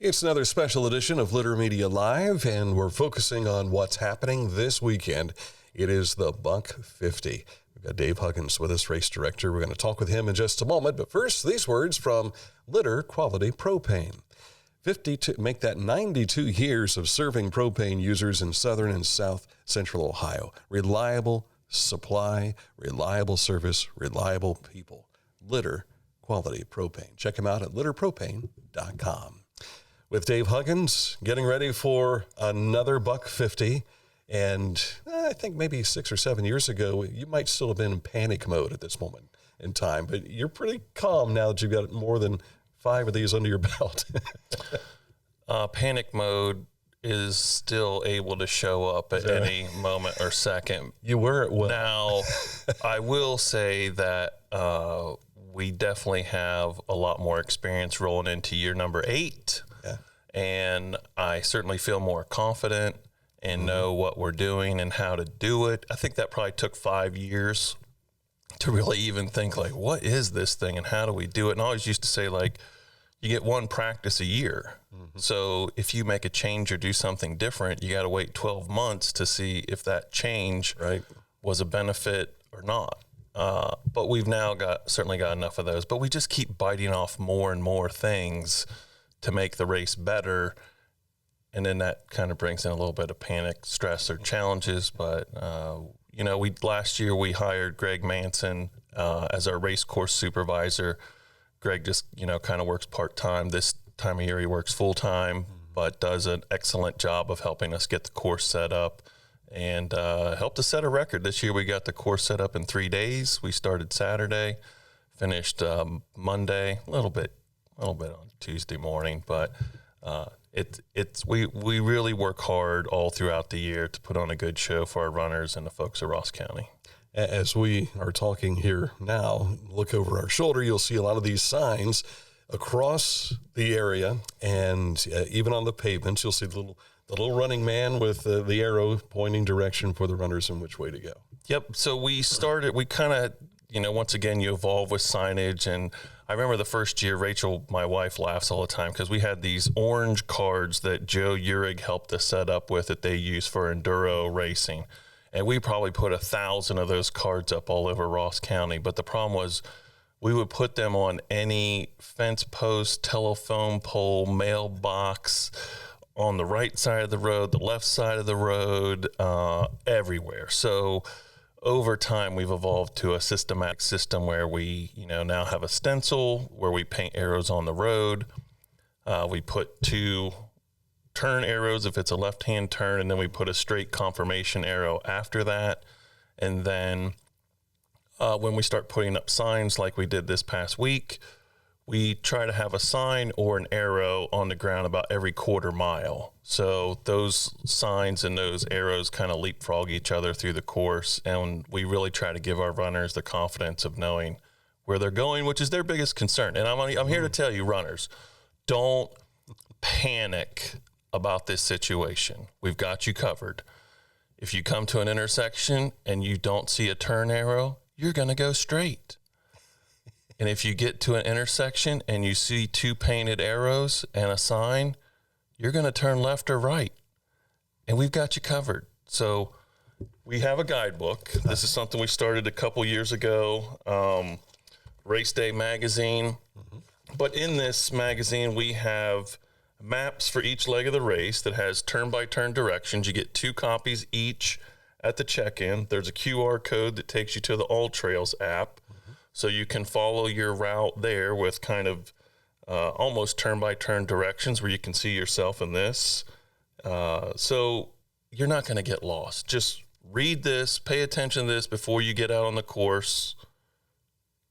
It's another special edition of Litter Media Live, and we're focusing on what's happening this weekend. It is the Buck 50. We've got Dave Huggins with us, race director. We're going to talk with him in just a moment. But first, these words from Litter Quality Propane. 52, make that 92 years of serving propane users in southern and south central Ohio. Reliable supply, reliable service, reliable people. Litter Quality Propane. Check them out at litterpropane.com. With Dave Huggins, getting ready for another Buck 50. And I think maybe 6 or 7 years ago, you might still have been in panic mode at this moment in time. But you're pretty calm now that you've got more than 5 of these under your belt. Panic mode is still able to show up at any moment or second. You were at will. Now, I will say that we definitely have a lot more experience rolling into year number 8. Yeah. And I certainly feel more confident and know what we're doing and how to do it. I think that probably took 5 years to really even think, like, what is this thing and how do we do it? And I always used to say, like, you get one practice a year. So if you make a change or do something different, you got to wait 12 months to see if that change was a benefit or not. But we've now certainly got enough of those. But we just keep biting off more and more things to make the race better. And then that kind of brings in a little bit of panic, stress, or challenges. But, last year we hired Greg Manson as our race course supervisor. Greg just, kind of works part-time. This time of year he works full-time, but does an excellent job of helping us get the course set up and helped us set a record. This year we got the course set up in 3 days. We started Saturday, finished Monday, a little bit on Tuesday morning, but we really work hard all throughout the year to put on a good show for our runners and the folks of Ross County. As we are talking here now, look over our shoulder, you'll see a lot of these signs across the area, and even on the pavements, you'll see the little running man with the arrow pointing direction for the runners and which way to go. Yep. So we kind of, once again, you evolve with signage. And I remember the first year, Rachel, my wife, laughs all the time because we had these orange cards that Joe Uhrig helped us set up with that they use for enduro racing. And we probably put 1,000 of those cards up all over Ross County. But the problem was we would put them on any fence post, telephone pole, mailbox, on the right side of the road, the left side of the road, everywhere. So over time, we've evolved to a systematic system where we, now have a stencil where we paint arrows on the road. We put 2 turn arrows if it's a left-hand turn, and then we put a straight confirmation arrow after that. And then when we start putting up signs like we did this past week, we try to have a sign or an arrow on the ground about every quarter mile. So those signs and those arrows kind of leapfrog each other through the course, and we really try to give our runners the confidence of knowing where they're going, which is their biggest concern. And I'm here to tell you, runners, don't panic about this situation. We've got you covered. If you come to an intersection and you don't see a turn arrow, you're going to go straight. And if you get to an intersection and you see 2 painted arrows and a sign, you're going to turn left or right. And we've got you covered. So we have a guidebook. This is something we started a couple years ago, Race Day magazine. But in this magazine, we have maps for each leg of the race that has turn-by-turn directions. You get 2 copies each at the check-in. There's a QR code that takes you to the All Trails app, so you can follow your route there with kind of almost turn-by-turn directions where you can see yourself in this. So you're not going to get lost. Just read this, pay attention to this before you get out on the course.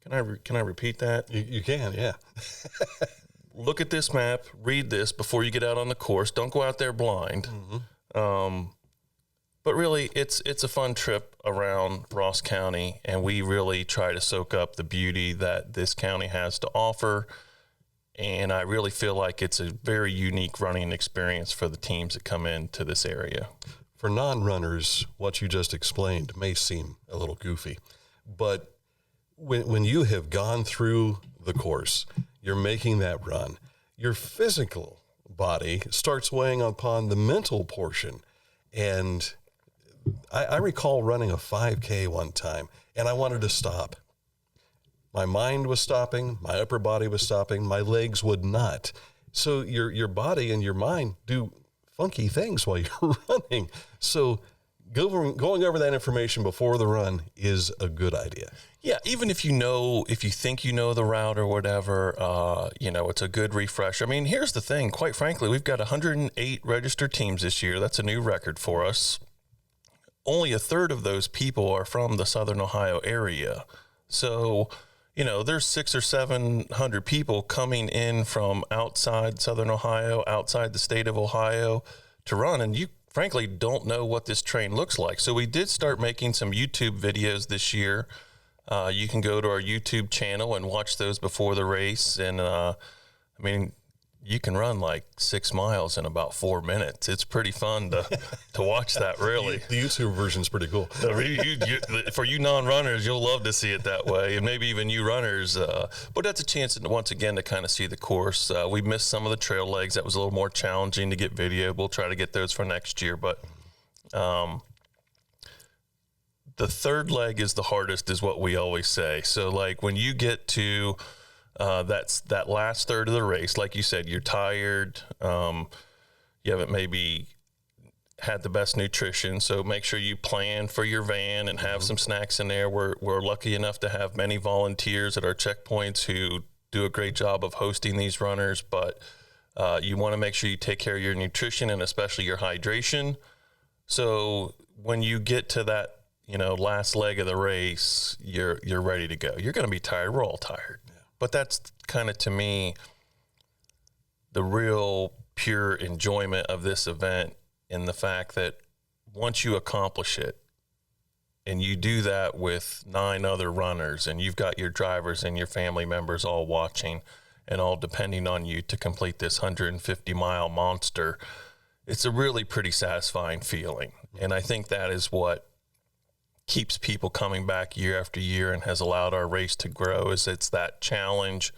Can I repeat that? You can, yeah. Look at this map, read this before you get out on the course. Don't go out there blind. But really, it's a fun trip around Ross County, and we really try to soak up the beauty that this county has to offer. And I really feel like it's a very unique running experience for the teams that come into this area. For non-runners, what you just explained may seem a little goofy, but when you have gone through the course, you're making that run, your physical body starts weighing upon the mental portion. And I recall running a 5K one time, and I wanted to stop. My mind was stopping, my upper body was stopping, my legs would not. So your body and your mind do funky things while you're running. So going over that information before the run is a good idea. Yeah, even if you think you know the route or whatever, it's a good refresh. I mean, here's the thing. Quite frankly, we've got 108 registered teams this year. That's a new record for us. Only a third of those people are from the Southern Ohio area. So, there's 600 or 700 people coming in from outside Southern Ohio, outside the state of Ohio to run. And you frankly don't know what this train looks like. So we did start making some YouTube videos this year. You can go to our YouTube channel and watch those before the race. And, you can run like 6 miles in about 4 minutes. It's pretty fun to watch that, really. The YouTube version's pretty cool. For you non-runners, you'll love to see it that way, and maybe even you runners. But that's a chance, once again, to kind of see the course. We missed some of the trail legs. That was a little more challenging to get video. We'll try to get those for next year. But the third leg is the hardest, is what we always say. So, like, when you get to that last third of the race, like you said, you're tired. You haven't maybe had the best nutrition, so make sure you plan for your van and have some snacks in there. We're lucky enough to have many volunteers at our checkpoints who do a great job of hosting these runners, but you want to make sure you take care of your nutrition and especially your hydration. So when you get to that, last leg of the race, you're ready to go. You're going to be tired. We're all tired. But that's kind of, to me, the real pure enjoyment of this event, in the fact that once you accomplish it, and you do that with 9 other runners, and you've got your drivers and your family members all watching and all depending on you to complete this 150-mile monster, it's a really pretty satisfying feeling. And I think that is what keeps people coming back year after year and has allowed our race to grow, is it's that challenge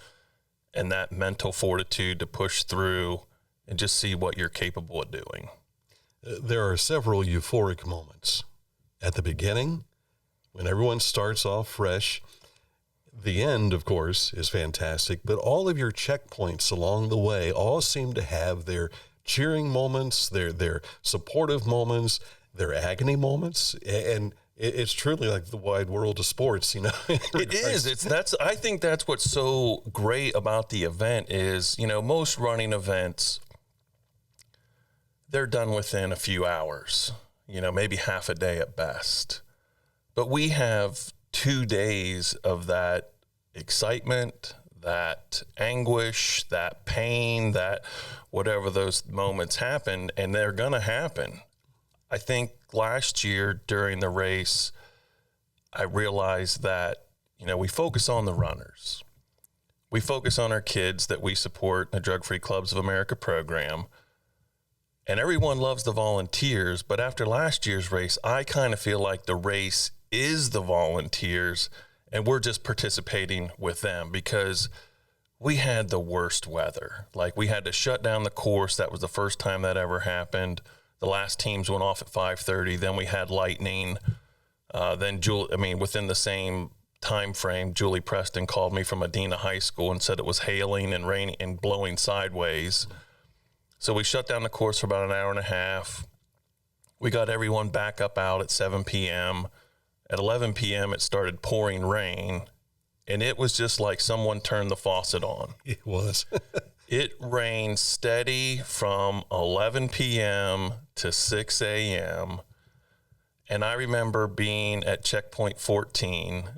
and that mental fortitude to push through and just see what you're capable of doing. There are several euphoric moments at the beginning when everyone starts off fresh. The end, of course, is fantastic, but all of your checkpoints along the way all seem to have their cheering moments, their supportive moments, their agony moments, and it's truly like the wide world of sports, It is. I think that's what's so great about the event is, most running events, they're done within a few hours, maybe half a day at best. But we have 2 days of that excitement, that anguish, that pain, that whatever those moments happen, and they're going to happen. I think last year during the race, I realized that, we focus on the runners. We focus on our kids that we support in the Drug Free Clubs of America program. And everyone loves the volunteers. But after last year's race, I kind of feel like the race is the volunteers, and we're just participating with them because we had the worst weather. Like, we had to shut down the course. That was the first time that ever happened. The last teams went off at 5:30. Then we had lightning. Within the same time frame, Julie Preston called me from Medina High School and said it was hailing and raining and blowing sideways. So we shut down the course for about an hour and a half. We got everyone back up out at 7 p.m. At 11 p.m., it started pouring rain, and it was just like someone turned the faucet on. It was. It rained steady from 11 p.m. to 6 a.m., and I remember being at checkpoint 14.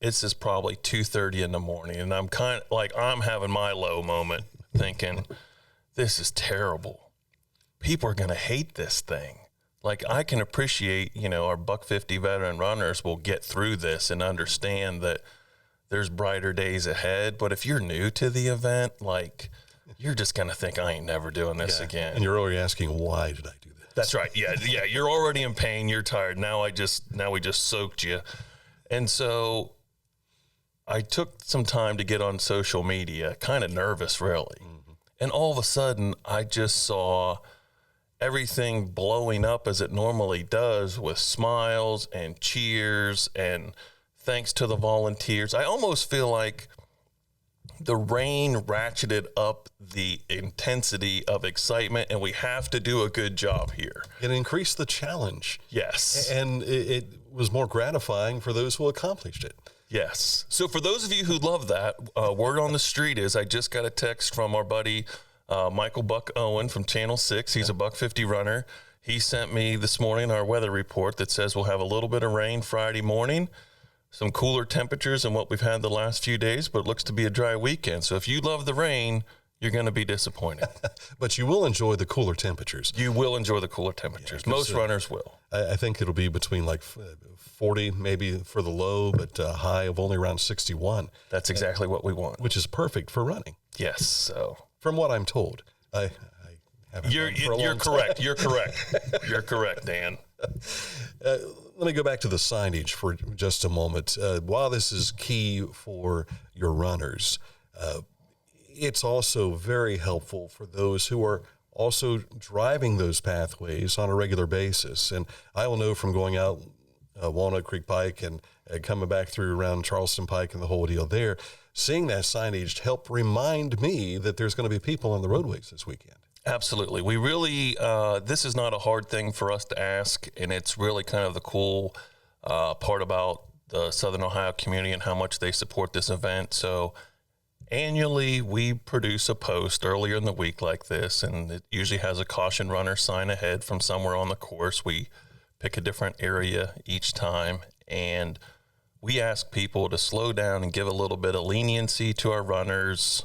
This is probably 2:30 in the morning, and I'm kind of like, I'm having my low moment thinking, this is terrible. People are going to hate this thing. Like, I can appreciate, our $150 veteran runners will get through this and understand that there's brighter days ahead. But if you're new to the event, like, you're just going to think, I ain't never doing this again. And you're already asking, why did I do this? That's right. Yeah. You're already in pain. You're tired. Now we just soaked you. And so I took some time to get on social media, kind of nervous, really. Mm-hmm. And all of a sudden, I just saw everything blowing up as it normally does, with smiles and cheers and thanks to the volunteers. I almost feel like the rain ratcheted up the intensity of excitement, and we have to do a good job here. It increased the challenge. Yes. And it was more gratifying for those who accomplished it. Yes. So for those of you who love that, word on the street is I just got a text from our buddy Michael Buck Owen from Channel 6. He's a $150 runner. He sent me this morning our weather report that says we'll have a little bit of rain Friday morning, some cooler temperatures than what we've had the last few days, but it looks to be a dry weekend. So if you love the rain, you're going to be disappointed. But you will enjoy the cooler temperatures. You will enjoy the cooler temperatures. Most runners will. I think it'll be between like 40 maybe for the low, but high of only around 61. That's exactly what we want. Which is perfect for running. Yes. So from what I'm told, I haven't you're correct. You're correct. You're correct, Dan. Let me go back to the signage for just a moment. While this is key for your runners, it's also very helpful for those who are also driving those pathways on a regular basis. And I will know from going out Walnut Creek Pike and coming back through around Charleston Pike and the whole deal there, seeing that signage helped remind me that there's going to be people on the roadways this weekend. Absolutely. We really, this is not a hard thing for us to ask, and it's really kind of the cool part about the Southern Ohio community and how much they support this event. So annually, we produce a post earlier in the week like this, and it usually has a caution runner sign ahead from somewhere on the course. We pick a different area each time, and we ask people to slow down and give a little bit of leniency to our runners,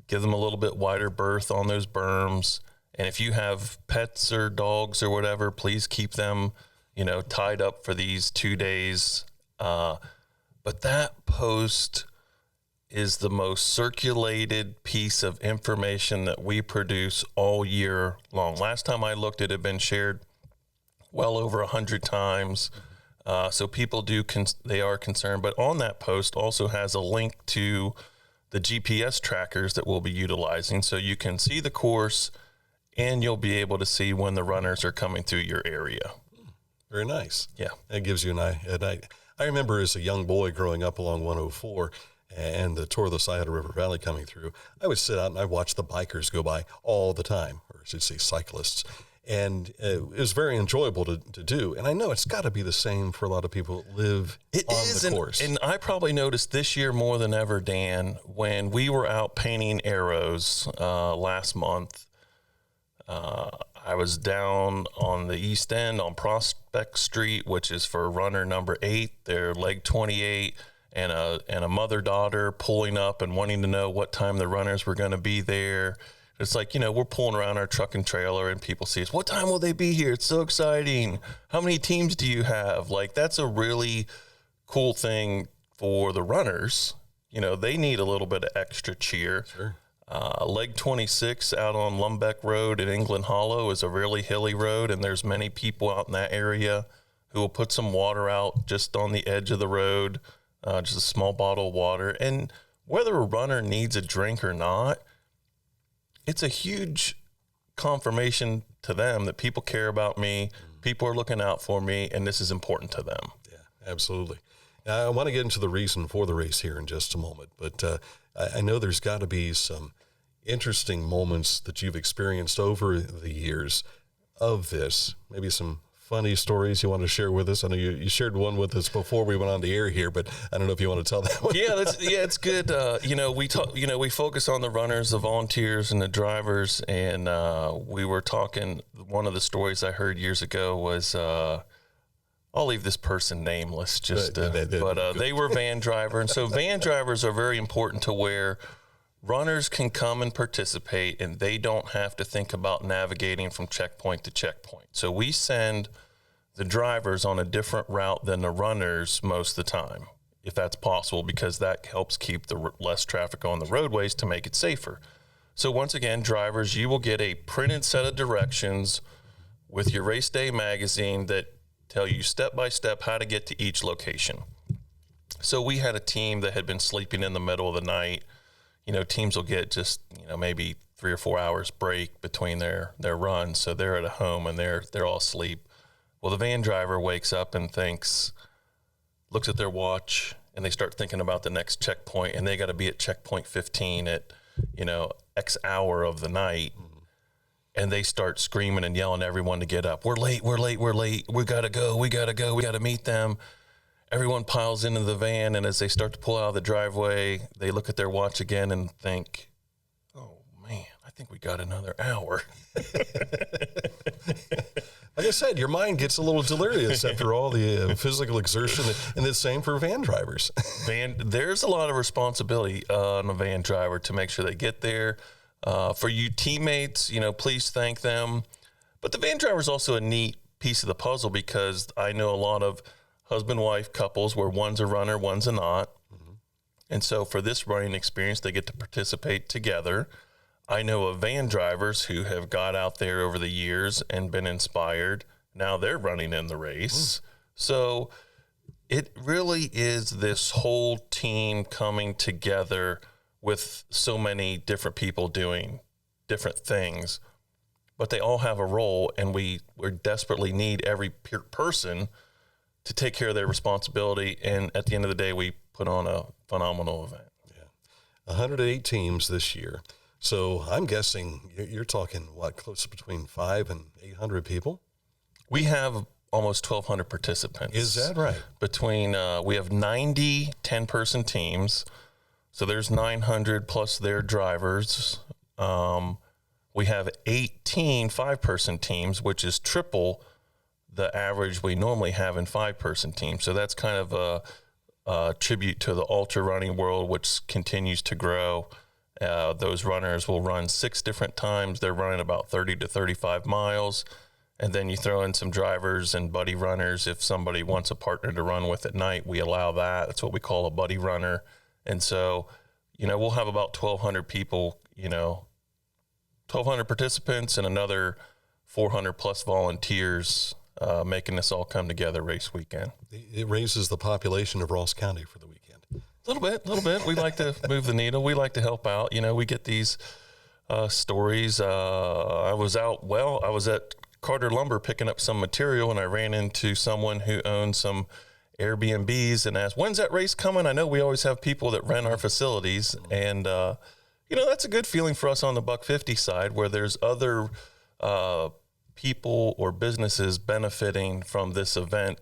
give them a little bit wider berth on those berms. And if you have pets or dogs or whatever, please keep them, tied up for these 2 days. But that post is the most circulated piece of information that we produce all year long. Last time I looked, it had been shared well over 100 times. So people they are concerned. But on that post also has a link to the GPS trackers that we'll be utilizing, so you can see the course and you'll be able to see when the runners are coming through your area. Very nice. Yeah. That gives you an idea. I remember as a young boy growing up along 104 and the tour of the Scioto River Valley coming through, I would sit out and I watched the bikers go by all the time, or I should say cyclists. And it was very enjoyable to do. And I know it's got to be the same for a lot of people that live on the course. And I probably noticed this year more than ever, Dan, when we were out painting arrows last month. I was down on the east end on Prospect Street, which is for runner number 8, their leg 28, and a mother-daughter pulling up and wanting to know what time the runners were going to be there. It's like, we're pulling around our truck and trailer and people see us. What time will they be here? It's so exciting. How many teams do you have? Like, that's a really cool thing for the runners. They need a little bit of extra cheer. Sure. Leg 26 out on Lumbeck Road in England Hollow is a really hilly road, and there's many people out in that area who will put some water out just on the edge of the road, just a small bottle of water. And whether a runner needs a drink or not, it's a huge confirmation to them that people care about me, people are looking out for me, and this is important to them. Yeah, absolutely. Now, I want to get into the reason for the race here in just a moment, but I know there's got to be some interesting moments that you've experienced over the years of this, maybe some funny stories you want to share with us. I know you shared one with us before we went on the air here, but I don't know if you want to tell that one. Yeah, it's good. We focus on the runners, the volunteers, and the drivers. And we were talking. One of the stories I heard years ago was, I'll leave this person nameless, they were van driver, and so van drivers are very important to where runners can come and participate, and they don't have to think about navigating from checkpoint to checkpoint. So we send the drivers on a different route than the runners most of the time, if that's possible, because that helps keep the less traffic on the roadways to make it safer. So once again, drivers, you will get a printed set of directions with your race day magazine that tell you step by step how to get to each location. So we had a team that had been sleeping in the middle of the night. Teams will get just, maybe 3 or 4 hours break between their runs. So they're at home and they're all asleep. Well, the van driver wakes up and looks at their watch, and they start thinking about the next checkpoint, and they got to be at checkpoint 15 at, X hour of the night. And they start screaming and yelling at everyone to get up. We're late. We got to go. We got to meet them. Everyone piles into the van, and as they start to pull out of the driveway, they look at their watch again and think, oh, man, I think we got another hour. Like I said, your mind gets a little delirious after all the physical exertion, and the same for van drivers. There's a lot of responsibility on a van driver to make sure they get there. For you teammates, please thank them. But the van driver is also a neat piece of the puzzle, because I know a lot of husband-wife couples where one's a runner, one's a not. Mm-hmm. And so for this running experience, they get to participate together. I know of van drivers who have got out there over the years and been inspired. Now they're running in the race. So it really is this whole team coming together with so many different people doing different things, but they all have a role, and we desperately need every person to take care of their responsibility. And at the end of the day, we put on a phenomenal event. Yeah. 108 teams this year. So I'm guessing you're talking, close to between 500 and 800 people? We have almost 1,200 participants. Is that right? We have 90 10-person teams. So there's 900 plus their drivers. We have 18 5-person teams, which is triple the average we normally have in 5-person teams. So that's kind of a tribute to the ultra running world, which continues to grow. Those runners will run 6 different times. They're running about 30 to 35 miles. And then you throw in some drivers and buddy runners. If somebody wants a partner to run with at night, we allow that. That's what we call a buddy runner. And so, we'll have about 1,200 people, 1,200 participants and another 400 plus volunteers making this all come together race weekend. It raises the population of Ross County for the weekend. A little bit. We like to move the needle. We like to help out. We get these stories. I was at Carter Lumber picking up some material, and I ran into someone who owned some Airbnbs and asked, when's that race coming? I know we always have people that rent our facilities, and that's a good feeling for us on the Buck 50 side, where there's other people or businesses benefiting from this event,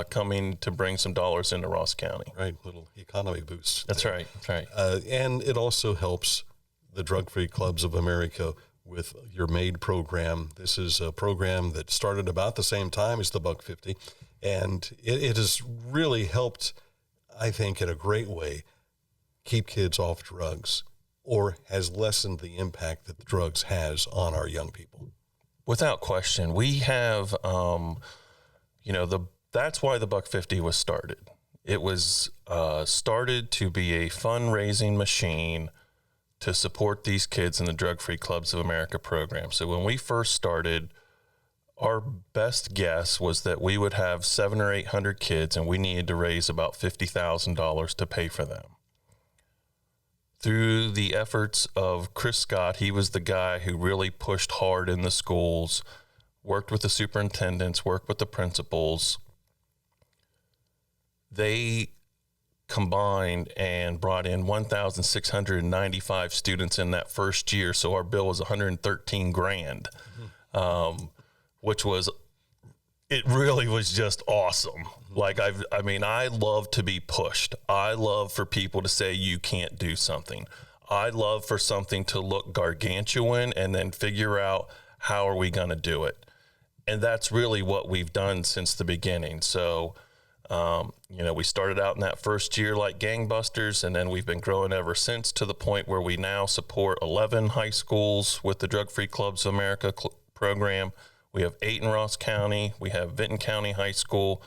coming to bring some dollars into Ross County. Right, little economy boost. That's right. And it also helps the Drug-Free Clubs of America with your M.A.D.E program. This is a program that started about the same time as the Buck 50, and it has really helped, I think, in a great way, keep kids off drugs, or has lessened the impact that the drugs has on our young people. Without question. We have, that's why the Buck 50 was started. It was started to be a fundraising machine to support these kids in the Drug-Free Clubs of America program. So when we first started, our best guess was that we would have 700 or 800 kids, and we needed to raise about $50,000 to pay for them. Through the efforts of Chris Scott, he was the guy who really pushed hard in the schools, worked with the superintendents, worked with the principals. They combined and brought in 1,695 students in that first year. So our bill was $113,000, which was, it really was just awesome. Like, I love to be pushed. I love for people to say you can't do something. I love for something to look gargantuan and then figure out how are we going to do it. And that's really what we've done since the beginning. So, we started out in that first year like gangbusters, and then we've been growing ever since, to the point where we now support 11 high schools with the Drug-Free Clubs of America program. We have 8 in Ross County. We have Vinton County High School,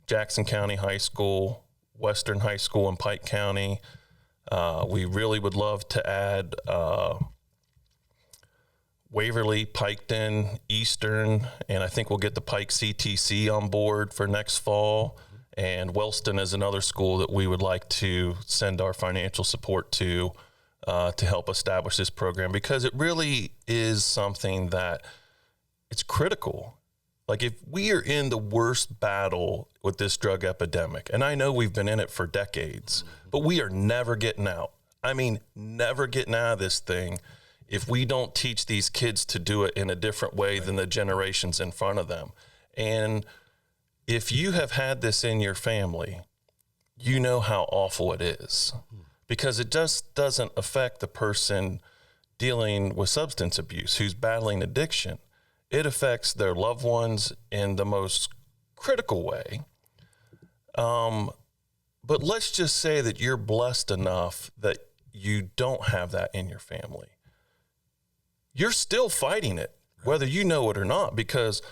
Jackson County High School, Western High School in Pike County. We really would love to add Waverly, Piketon, Eastern, and I think we'll get the Pike CTC on board for next fall. And Wellston is another school that we would like to send our financial support to to help establish this program, because it really is something that it's critical. Like, if we are in the worst battle with this drug epidemic, and I know we've been in it for decades, but we are never getting out. I mean, never getting out of this thing if we don't teach these kids to do it in a different way than the generations in front of them. And if you have had this in your family, you know how awful it is, because it just doesn't affect the person dealing with substance abuse who's battling addiction. It affects their loved ones in the most critical way. But let's just say that you're blessed enough that you don't have that in your family. You're still fighting it, whether you know it or not, because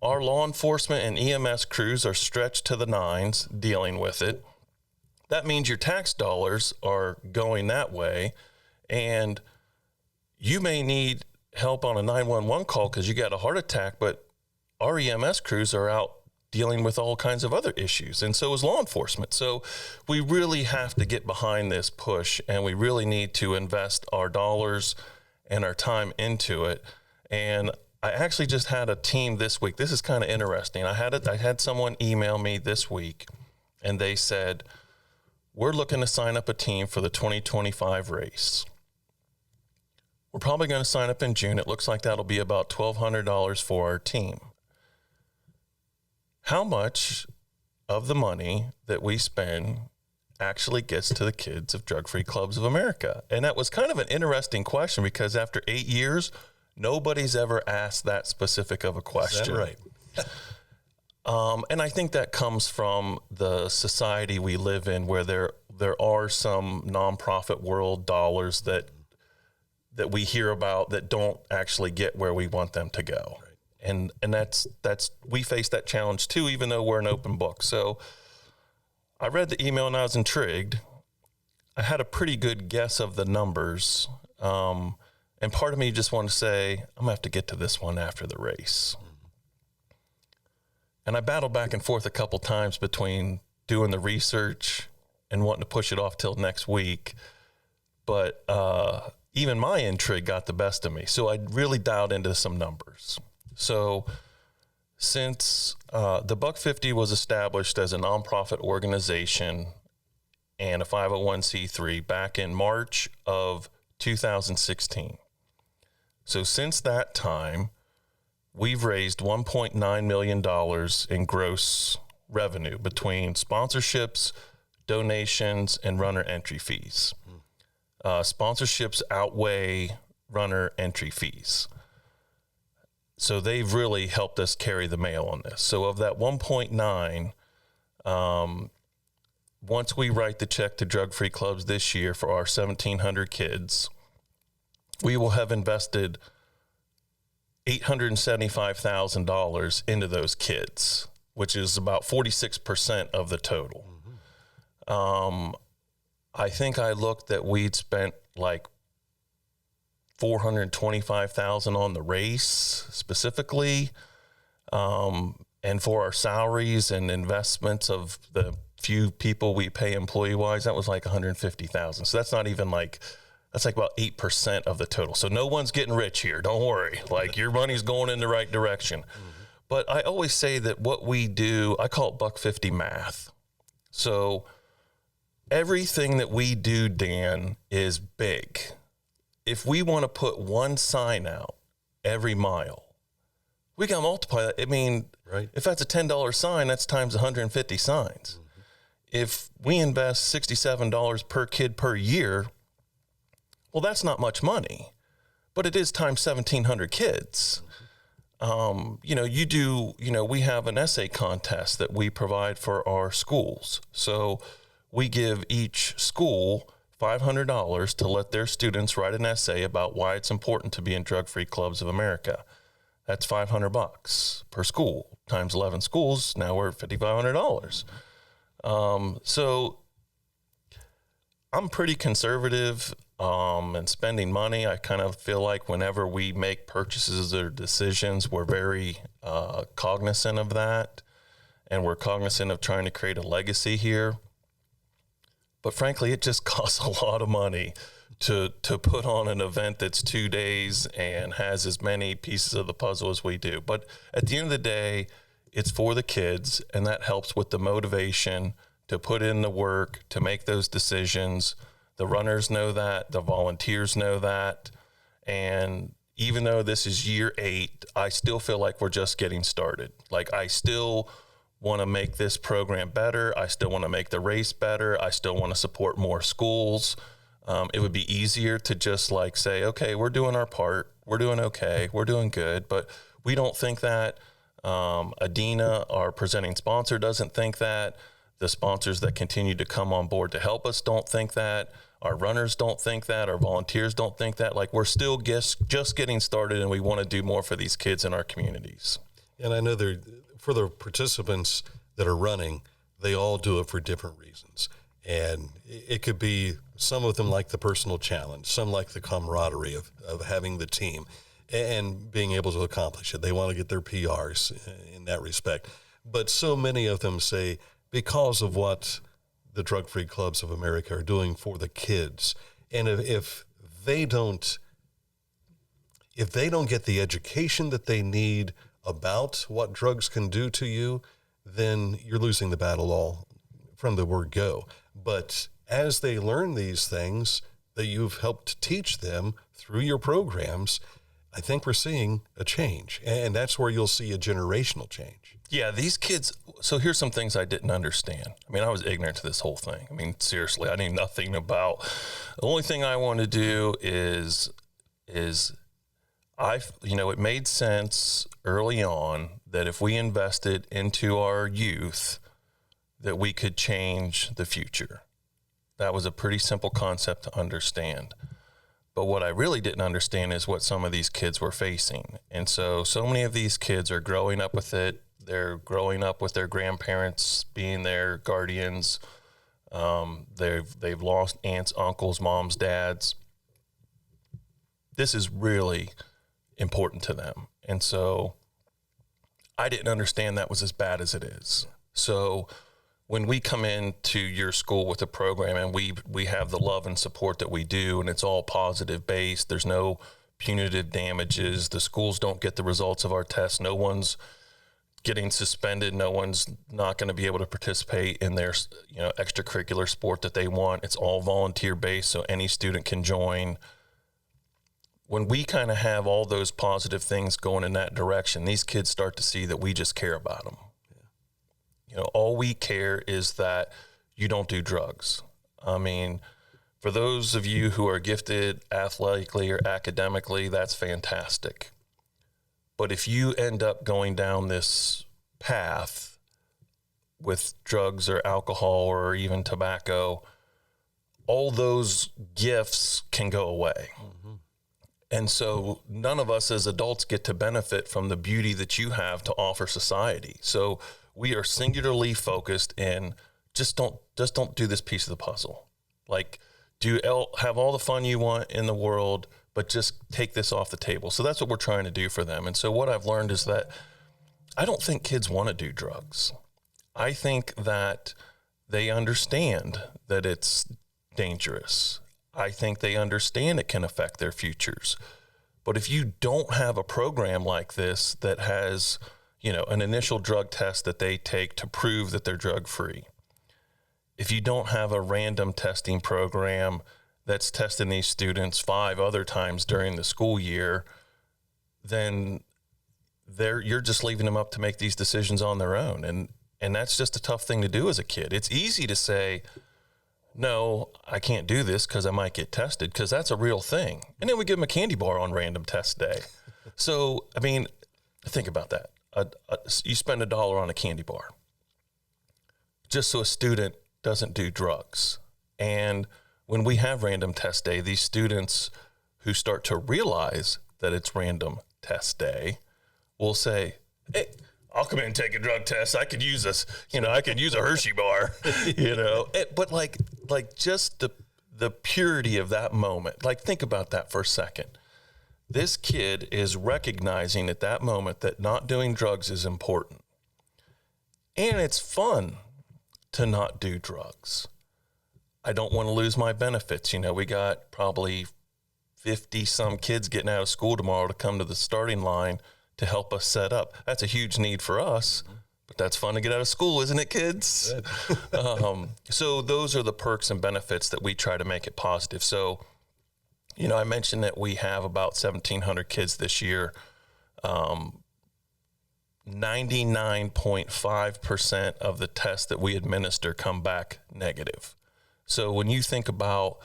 our law enforcement and EMS crews are stretched to the nines dealing with it. That means your tax dollars are going that way, and you may need help on a 911 call because you got a heart attack, but our EMS crews are out dealing with all kinds of other issues, and so is law enforcement. So we really have to get behind this push, and we really need to invest our dollars and our time into it. And I actually just had a team this week. This is kind of interesting. I had someone email me this week, and they said, we're looking to sign up a team for the 2025 race. We're probably going to sign up in June. It looks like that'll be about $1,200 for our team. How much of the money that we spend actually gets to the kids of Drug-Free Clubs of America? And that was kind of an interesting question, because after 8 years, nobody's ever asked that specific of a question. Is that right? And I think that comes from the society we live in, where there are some nonprofit world dollars that we hear about that don't actually get where we want them to go. Right. And that's we face that challenge too, even though we're an open book. So I read the email and I was intrigued. I had a pretty good guess of the numbers. And part of me just wanted to say, I'm gonna have to get to this one after the race. And I battled back and forth a couple times between doing the research and wanting to push it off till next week. But even my intrigue got the best of me. So I really dialed into some numbers. So since the Buck 50 was established as a nonprofit organization and a 501c3 back in March of 2016. So since that time, we've raised $1.9 million in gross revenue between sponsorships, donations, and runner entry fees. Sponsorships outweigh runner entry fees. So they've really helped us carry the mail on this. So of that 1.9, once we write the check to Drug-Free Clubs this year for our 1,700 kids, we will have invested $875,000 into those kids, which is about 46% of the total. I think I looked that we'd spent like $425,000 on the race specifically, and for our salaries and investments of the few people we pay employee-wise, that was like $150,000. So that's not even like, that's like about 8% of the total. So no one's getting rich here. Don't worry. Like, your money's going in the right direction. But I always say that what we do, I call it Buck 50 math. So everything that we do, Dan, is big. If we want to put one sign out every mile, we got to multiply that. I mean, right. If that's a $10 sign, that's times 150 signs. If we invest $67 per kid per year, well, that's not much money, but it is times 1,700 kids. We have an essay contest that we provide for our schools. So we give each school $500 to let their students write an essay about why it's important to be in Drug-Free Clubs of America. That's $500 per school times 11 schools. Now we're $5,500. So I'm pretty conservative in spending money. I kind of feel like whenever we make purchases or decisions, we're very cognizant of that, and we're cognizant of trying to create a legacy here. But frankly, it just costs a lot of money to put on an event that's 2 days and has as many pieces of the puzzle as we do. But at the end of the day, it's for the kids, and that helps with the motivation to put in the work, to make those decisions. The runners know that, the volunteers know that. And even though this is year 8, I still feel like we're just getting started. Like, I still want to make this program better. I still want to make the race better. I still want to support more schools. It would be easier to just like say, okay, we're doing our part. We're doing okay. We're doing good. But we don't think that. Adina, our presenting sponsor, doesn't think that. The sponsors that continue to come on board to help us don't think that. Our runners don't think that. Our volunteers don't think that. Like, we're still just getting started, and we want to do more for these kids in our communities. And I know for the participants that are running, they all do it for different reasons. And it could be some of them like the personal challenge, some like the camaraderie of having the team and being able to accomplish it. They want to get their PRs in that respect. But so many of them say, because of what the Drug-Free Clubs of America are doing for the kids, and if they don't get the education that they need about what drugs can do to you, then you're losing the battle all from the word go. But as they learn these things that you've helped teach them through your programs, I think we're seeing a change, and that's where you'll see a generational change. Yeah, these kids, so here's some things I didn't understand. I mean, I was ignorant to this whole thing. I mean, seriously, I knew nothing about. The only thing I want to do is it made sense early on that if we invested into our youth, that we could change the future. That was a pretty simple concept to understand. But what I really didn't understand is what some of these kids were facing. And so many of these kids are growing up with it. They're growing up with their grandparents being their guardians. They've lost aunts, uncles, moms, dads. This is really important to them. And so I didn't understand that was as bad as it is. So when we come into your school with a program and we have the love and support that we do, and it's all positive based, there's no punitive damages. The schools don't get the results of our tests. No one's getting suspended. No one's not going to be able to participate in their extracurricular sport that they want. It's all volunteer based, so any student can join. When we kind of have all those positive things going in that direction, these kids start to see that we just care about them. All we care is that you don't do drugs. I mean, for those of you who are gifted athletically or academically, that's fantastic. But if you end up going down this path with drugs or alcohol or even tobacco, all those gifts can go away. Mm-hmm. And so none of us as adults get to benefit from the beauty that you have to offer society. So we are singularly focused in just don't do this piece of the puzzle. Like, have all the fun you want in the world, but just take this off the table. So that's what we're trying to do for them. And so what I've learned is that I don't think kids want to do drugs. I think that they understand that it's dangerous. I think they understand it can affect their futures. But if you don't have a program like this that has an initial drug test that they take to prove that they're drug-free, if you don't have a random testing program that's testing these students 5 other times during the school year, then you're just leaving them up to make these decisions on their own. And that's just a tough thing to do as a kid. It's easy to say, no, I can't do this because I might get tested, because that's a real thing. And then we give them a candy bar on random test day. So, I mean, think about that. You spend $1 on a candy bar just so a student doesn't do drugs. And when we have random test day, these students who start to realize that it's random test day will say, hey, I'll come in and take a drug test. I could use this, I could use a Hershey bar, But like just the purity of that moment, like think about that for a second. This kid is recognizing at that moment that not doing drugs is important. And it's fun to not do drugs. I don't want to lose my benefits. You know, we got probably 50 some kids getting out of school tomorrow to come to the starting line to help us set up. That's a huge need for us, but that's fun to get out of school, isn't it, kids? So those are the perks and benefits that we try to make it positive. So, you know, I mentioned that we have about 1,700 kids this year. 99.5% of the tests that we administer come back negative. So when you think about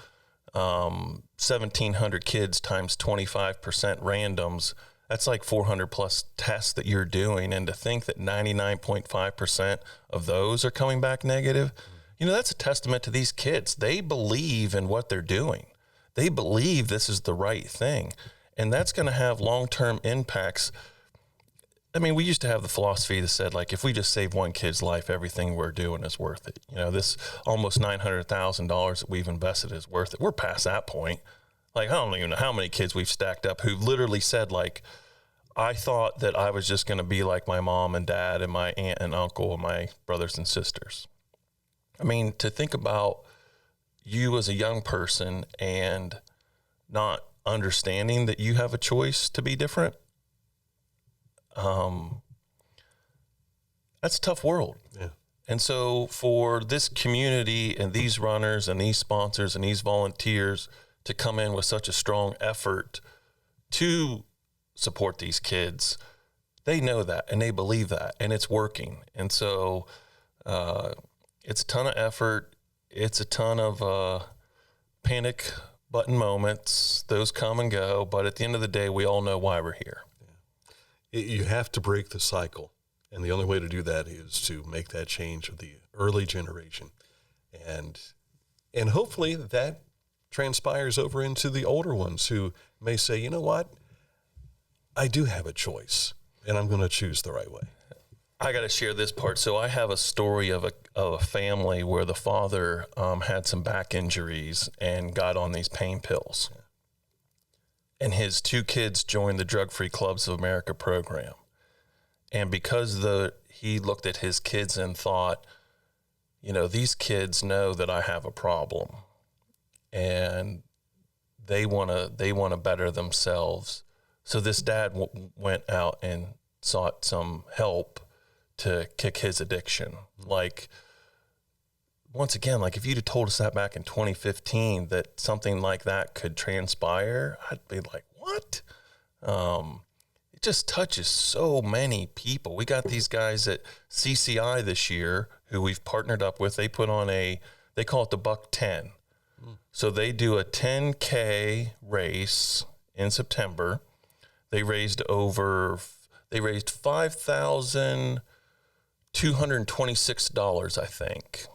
1,700 kids times 25% randoms, that's like 400 plus tests that you're doing. And to think that 99.5% of those are coming back negative, you know, that's a testament to these kids. They believe in what they're doing. They believe this is the right thing. And that's going to have long-term impacts. I mean, we used to have the philosophy that said, like, if we just save one kid's life, everything we're doing is worth it. You know, this almost $900,000 that we've invested is worth it. We're past that point. Like, I don't even know how many kids we've stacked up who literally said, like, I thought that I was just going to be like my mom and dad and my aunt and uncle and my brothers and sisters. I mean, to think about you as a young person and not understanding that you have a choice to be different, that's a tough world. Yeah. And so for this community and these runners and these sponsors and these volunteers to come in with such a strong effort to support these kids, they know that and they believe that, and it's working. And so it's a ton of effort. It's a ton of panic button moments. Those come and go. But at the end of the day, we all know why we're here. You have to break the cycle. And the only way to do that is to make that change with the early generation. And hopefully that transpires over into the older ones who may say, you know what, I do have a choice and I'm going to choose the right way. I got to share this part. So I have a story of a family where the father had some back injuries and got on these pain pills. And his two kids joined the Drug-Free Clubs of America program. And because he looked at his kids and thought, you know, these kids know that I have a problem and they want to better themselves. So this dad went out and sought some help to kick his addiction. Like, once again, like if you'd have told us that back in 2015 that something like that could transpire, I'd be like, what? It just touches so many people. We got these guys at CCI this year who we've partnered up with. They put on they call it the Buck 10. So they do a 10K race in September. They raised $5,226, I think.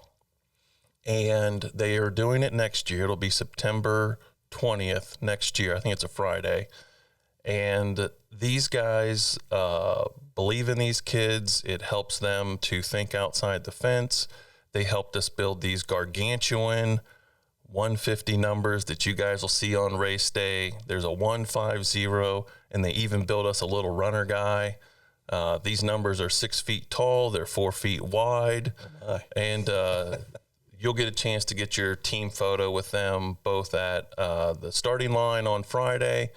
And they are doing it next year. It'll be September 20th next year. I think it's a Friday. And these guys believe in these kids. It helps them to think outside the fence. They helped us build these gargantuan 150 numbers that you guys will see on race day. There's a 150, and they even built us a little runner guy. These numbers are 6 feet tall. They're 4 feet wide. And you'll get a chance to get your team photo with them both at the starting line on Friday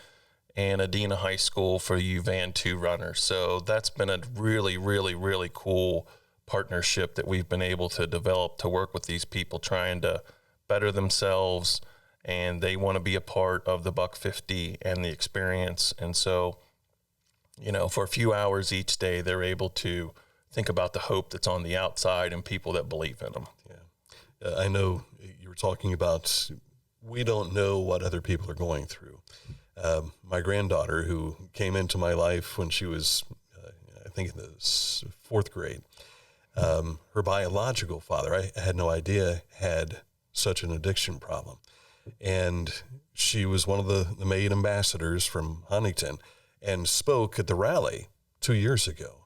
and Adena High School for you Van 2 runners. So that's been a really, really, really cool partnership that we've been able to develop to work with these people trying to better themselves, and they want to be a part of the Buck 50 and the experience. And so, you know, for a few hours each day, they're able to think about the hope that's on the outside and people that believe in them. Yeah. I know you were talking about, we don't know what other people are going through. My granddaughter, who came into my life when she was, I think in the 4th grade, her biological father, I had no idea, had such an addiction problem. And she was one of the M.A.D.E ambassadors from Huntington and spoke at the rally 2 years ago.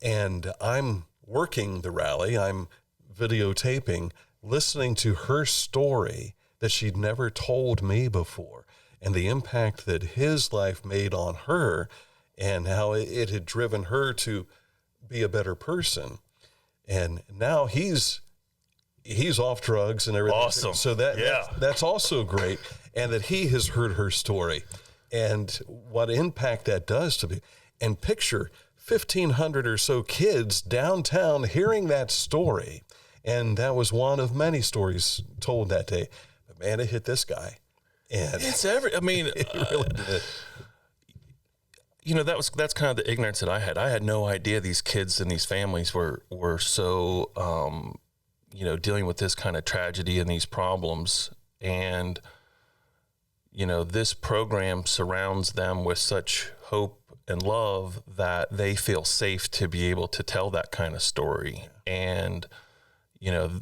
And I'm working the rally, I'm videotaping, listening to her story that she'd never told me before, and the impact that his life made on her and how it had driven her to be a better person. And now he's he's off drugs and everything. Awesome. So that's also great. And that he has heard her story and what impact that does to me. And picture 1,500 or so kids downtown hearing that story. And that was one of many stories told that day. But man, it hit this guy. And it really did. You know, that's kind of the ignorance that I had. I had no idea these kids and these families were so, you know, dealing with this kind of tragedy and these problems. And, you know, this program surrounds them with such hope and love that they feel safe to be able to tell that kind of story. And, you know,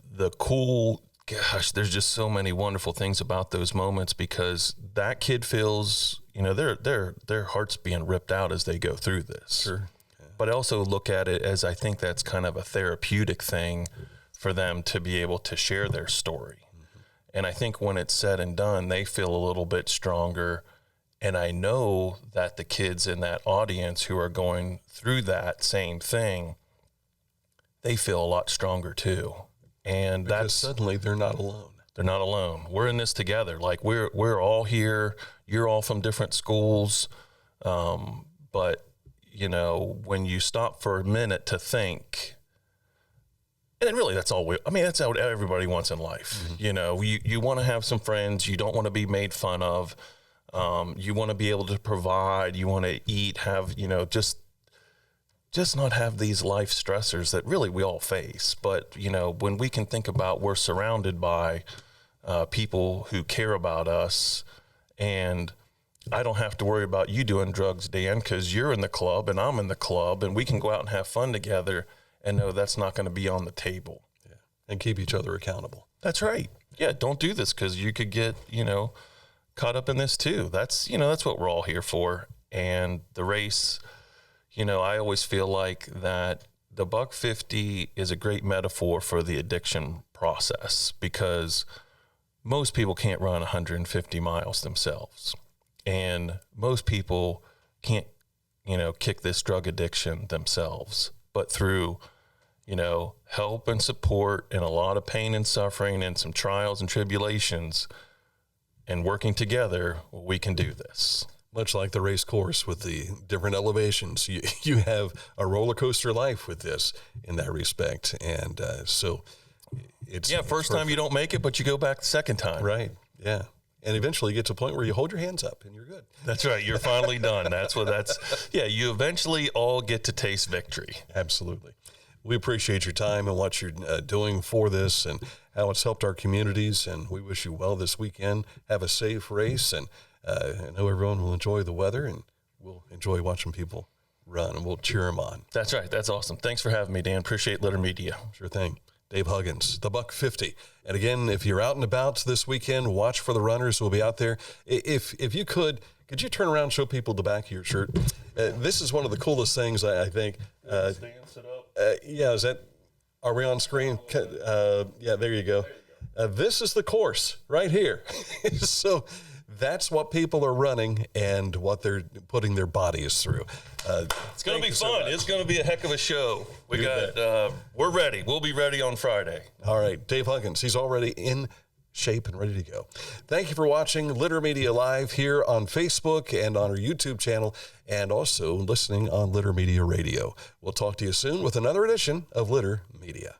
there's just so many wonderful things about those moments, because that kid feels, you know, their heart's being ripped out as they go through this. Sure. Yeah. But I also look at it as, I think that's kind of a therapeutic thing for them to be able to share their story. Mm-hmm. And I think when it's said and done, they feel a little bit stronger. And I know that the kids in that audience who are going through that same thing, they feel a lot stronger too. And because suddenly they're not alone. They're not alone. We're in this together. Like we're all here. You're all from different schools. But you know, when you stop for a minute to think, and really that's that's what everybody wants in life. Mm-hmm. You know, you want to have some friends. You don't want to be made fun of. You want to be able to provide. You want to eat, have, you know, just not have these life stressors that really we all face. But, you know, when we can think about we're surrounded by people who care about us, and I don't have to worry about you doing drugs, Dan, because you're in the club and I'm in the club, and we can go out and have fun together and know that's not going to be on the table. Yeah. And keep each other accountable. That's right. Yeah, don't do this because you could get, you know, caught up in this too. That's, you know, that's what we're all here for. And the race, you know, I always feel like that the buck 50 is a great metaphor for the addiction process, because most people can't run 150 miles themselves. And most people can't, you know, kick this drug addiction themselves, but through, you know, help and support and a lot of pain and suffering and some trials and tribulations and working together, we can do this. Much like the race course with the different elevations, you have a roller coaster life with this in that respect. And so it's... Yeah, first time you don't make it, but you go back the second time. Right, yeah. And eventually you get to a point where you hold your hands up and you're good. That's right. You're finally done. Yeah, you eventually all get to taste victory. Absolutely. We appreciate your time and what you're doing for this and how it's helped our communities. And we wish you well this weekend. Have a safe race. And I know everyone will enjoy the weather, and we'll enjoy watching people run, and we'll cheer them on. That's right. That's awesome. Thanks for having me, Dan. Appreciate Litter Media. Sure thing. Dave Huggins, the buck 50. And again, if you're out and about this weekend, watch for the runners who will be out there. If you could you turn around and show people the back of your shirt? This is one of the coolest things, I think. Stand, sit up. Yeah, are we on screen? Yeah, there you go. This is the course right here. So that's what people are running and what they're putting their bodies through. It's going to be fun. It's going to be a heck of a show. We're ready. We'll be ready on Friday. All right. Dave Huggins, he's already in shape and ready to go. Thank you for watching Litter Media Live here on Facebook and on our YouTube channel, and also listening on Litter Media Radio. We'll talk to you soon with another edition of Litter Media.